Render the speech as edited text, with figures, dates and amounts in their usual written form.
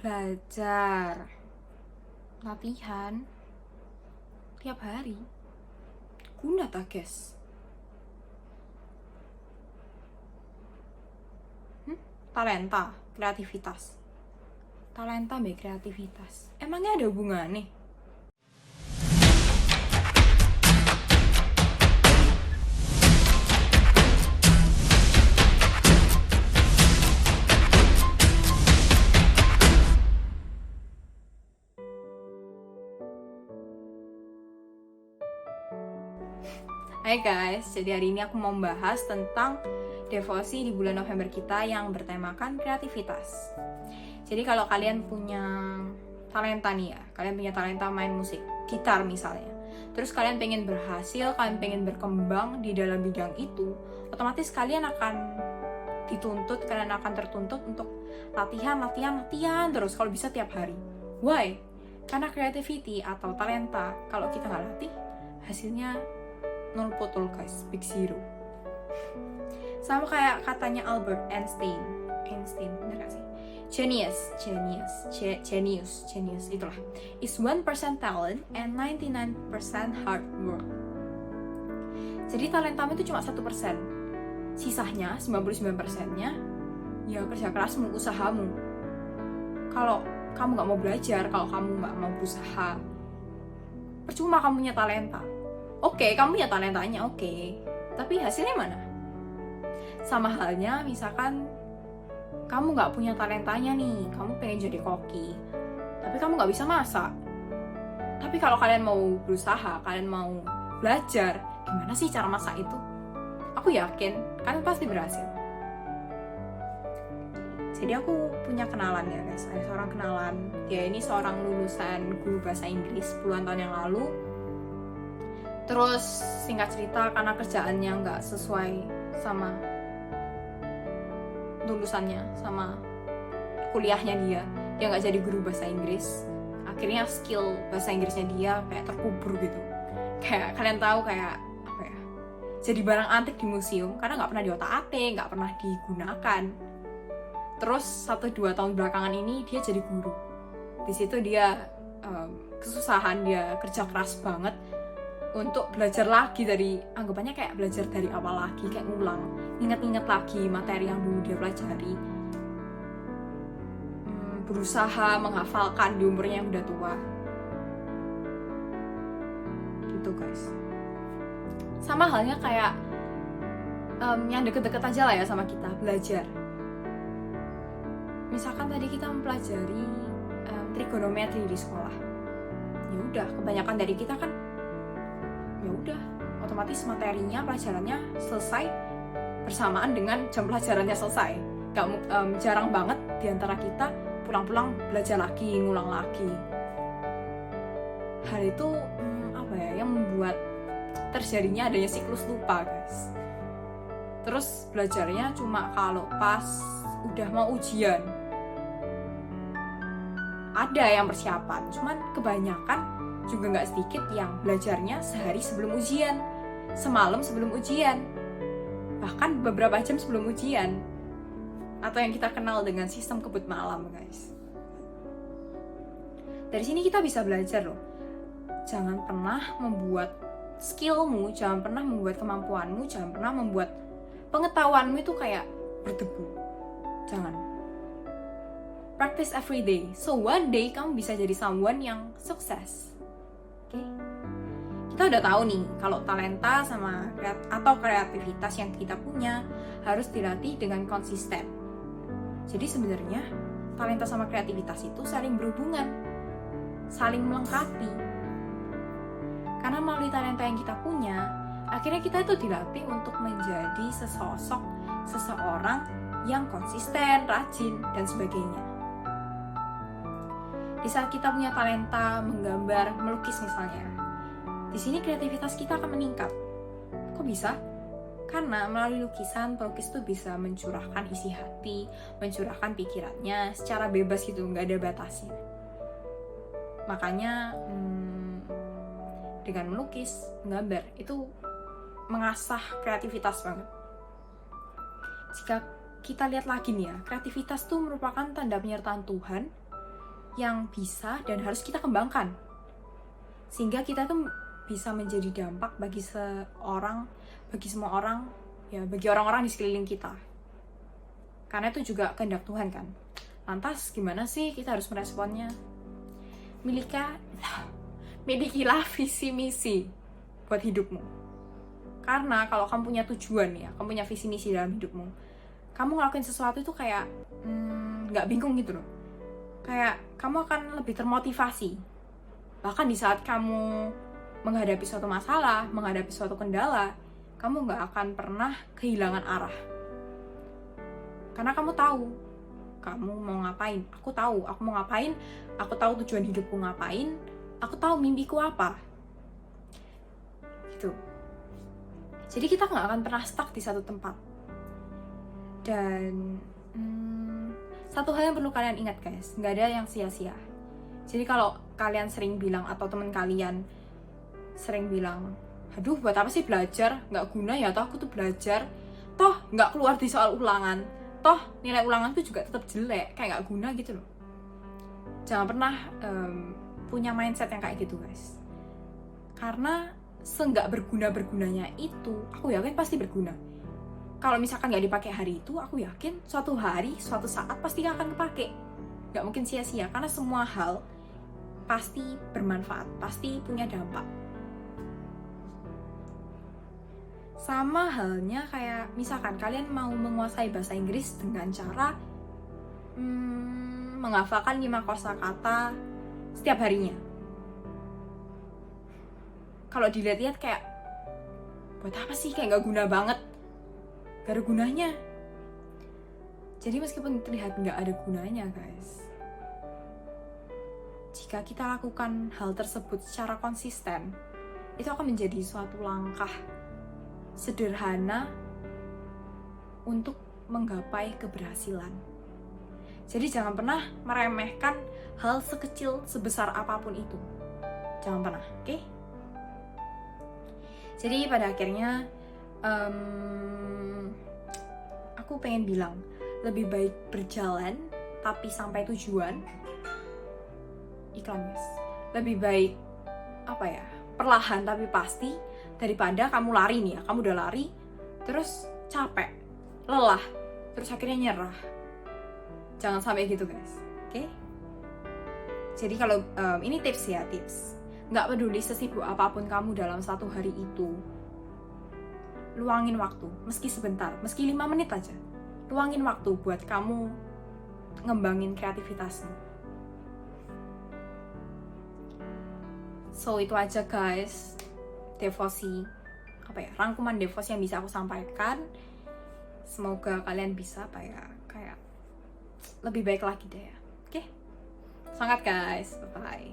Belajar, latihan, tiap hari. Guna tak, guys? Talenta, kreativitas. Talenta mbak kreativitas. Emangnya ada hubungannya? Hai guys, jadi hari ini aku mau membahas tentang devosi di bulan November kita yang bertemakan kreativitas. Jadi kalau kalian punya talenta nih ya, kalian punya talenta main musik, gitar misalnya, terus kalian pengen berhasil, kalian pengen berkembang di dalam bidang itu, otomatis kalian akan dituntut, kalian akan tertuntut untuk latihan terus, kalau bisa tiap hari. Why? Karena creativity atau talenta, kalau kita nggak latih, hasilnya nol potol guys, big zero. Sama kayak katanya Albert Einstein, bener gak sih? Genius, itulah. Is 1% talent and 99% hard work. Jadi talentamu itu cuma 1%. Sisanya, 99%-nya, ya kerja kerasmu, usahamu. Kalau kamu gak mau belajar, kalau kamu gak mau berusaha, percuma kamu punya talenta. Oke, kamu punya talentanya, oke. Tapi hasilnya mana? Sama halnya, misalkan kamu nggak punya talentanya nih, kamu pengen jadi koki, tapi kamu nggak bisa masak. Tapi kalau kalian mau berusaha, kalian mau belajar, gimana sih cara masak itu? Aku yakin, kalian pasti berhasil. Jadi aku punya kenalan ya guys, ada seorang kenalan. Dia ini seorang lulusan guru bahasa Inggris puluhan tahun yang lalu. Terus singkat cerita karena kerjaannya nggak sesuai sama lulusannya, sama kuliahnya dia nggak jadi guru bahasa Inggris. Akhirnya skill bahasa Inggrisnya dia kayak terkubur gitu. Kayak kalian tahu kayak apa ya? Jadi barang antik di museum karena nggak pernah diotak-atik, nggak pernah digunakan. Terus 1-2 tahun belakangan ini dia jadi guru. Di situ dia kesusahan, dia kerja keras banget untuk belajar lagi dari, anggapannya kayak belajar dari awal lagi, kayak ngulang, inget-inget lagi materi yang dulu dia pelajari, berusaha menghafalkan di umurnya yang udah tua gitu guys. Sama halnya kayak yang deket-deket aja lah ya sama kita, belajar. Misalkan tadi kita mempelajari trigonometri di sekolah, ya udah kebanyakan dari kita kan ya udah otomatis materinya, pelajarannya selesai bersamaan dengan jam pelajarannya selesai. Jarang banget diantara kita pulang-pulang belajar lagi, ngulang lagi. Hal itu apa ya, yang membuat terjadinya adanya siklus lupa guys. Terus belajarnya cuma kalau pas udah mau ujian. Ada yang persiapan, cuman kebanyakan juga nggak sedikit yang belajarnya sehari sebelum ujian, semalam sebelum ujian, bahkan beberapa jam sebelum ujian, atau yang kita kenal dengan sistem kebut malam guys. Dari sini kita bisa belajar loh, jangan pernah membuat skillmu, jangan pernah membuat kemampuanmu, jangan pernah membuat pengetahuanmu itu kayak berdebu. Jangan. Practice every day, so one day kamu bisa jadi someone yang sukses. Okay. Kita udah tahu nih kalau talenta sama atau kreativitas yang kita punya harus dilatih dengan konsisten. Jadi sebenarnya talenta sama kreativitas itu saling berhubungan, saling melengkapi. Karena melalui talenta yang kita punya, akhirnya kita itu dilatih untuk menjadi seseorang yang konsisten, rajin, dan sebagainya. Di saat kita punya talenta menggambar, melukis misalnya, di sini kreativitas kita akan meningkat. Kok bisa? Karena melalui lukisan, pelukis tuh bisa mencurahkan isi hati, mencurahkan pikirannya secara bebas gitu, nggak ada batasnya. Makanya dengan melukis, menggambar, itu mengasah kreativitas banget. Jika kita lihat lagi nih ya, kreativitas tuh merupakan tanda penyertaan Tuhan yang bisa dan harus kita kembangkan, sehingga kita tuh bisa menjadi dampak bagi semua orang, ya bagi orang-orang di sekeliling kita. Karena itu juga kehendak Tuhan kan. Lantas gimana sih kita harus meresponnya? Milikilah visi misi buat hidupmu. Karena kalau kamu punya tujuan ya, kamu punya visi misi dalam hidupmu, kamu ngelakuin sesuatu itu kayak nggak bingung gitu loh. Kayak kamu akan lebih termotivasi. Bahkan di saat kamu menghadapi suatu masalah, menghadapi suatu kendala, kamu nggak akan pernah kehilangan arah. Karena kamu tahu kamu mau ngapain. Aku tahu aku mau ngapain, aku tahu tujuan hidupku ngapain, aku tahu mimpiku apa. Gitu. Jadi kita nggak akan pernah stuck di satu tempat. Dan satu hal yang perlu kalian ingat guys, nggak ada yang sia-sia. Jadi kalau kalian sering bilang, atau teman kalian sering bilang, aduh buat apa sih belajar, nggak guna ya, toh aku tuh belajar, toh nggak keluar di soal ulangan, toh nilai ulangan tuh juga tetap jelek, kayak nggak guna gitu loh. Jangan pernah punya mindset yang kayak gitu guys. Karena seenggak berguna-bergunanya itu, aku yakin pasti berguna. Kalau misalkan nggak dipakai hari itu, aku yakin suatu hari, suatu saat pasti akan kepake. Nggak mungkin sia-sia, karena semua hal pasti bermanfaat, pasti punya dampak. Sama halnya kayak misalkan kalian mau menguasai bahasa Inggris dengan cara menghafalkan 5 kosakata setiap harinya. Kalau dilihat-lihat kayak, buat apa sih, kayak nggak guna banget. Gak ada gunanya. Jadi meskipun terlihat nggak ada gunanya guys, jika kita lakukan hal tersebut secara konsisten, itu akan menjadi suatu langkah sederhana untuk menggapai keberhasilan. Jadi jangan pernah meremehkan hal sekecil sebesar apapun itu. Jangan pernah, oke? Jadi pada akhirnya aku pengen bilang, lebih baik berjalan tapi sampai tujuan. Iklan guys. Lebih baik perlahan tapi pasti, daripada kamu lari nih ya, kamu udah lari terus capek, lelah, terus akhirnya nyerah. Jangan sampai gitu guys, oke? Jadi kalau ini tips ya, nggak peduli sesibuk apapun kamu dalam satu hari itu, luangin waktu, meski sebentar, meski 5 menit aja, luangin waktu buat kamu ngembangin kreativitasmu. So itu aja guys, devosi, rangkuman devosi yang bisa aku sampaikan. Semoga kalian bisa kayak lebih baik lagi deh ya. Oke? Semangat guys, bye-bye.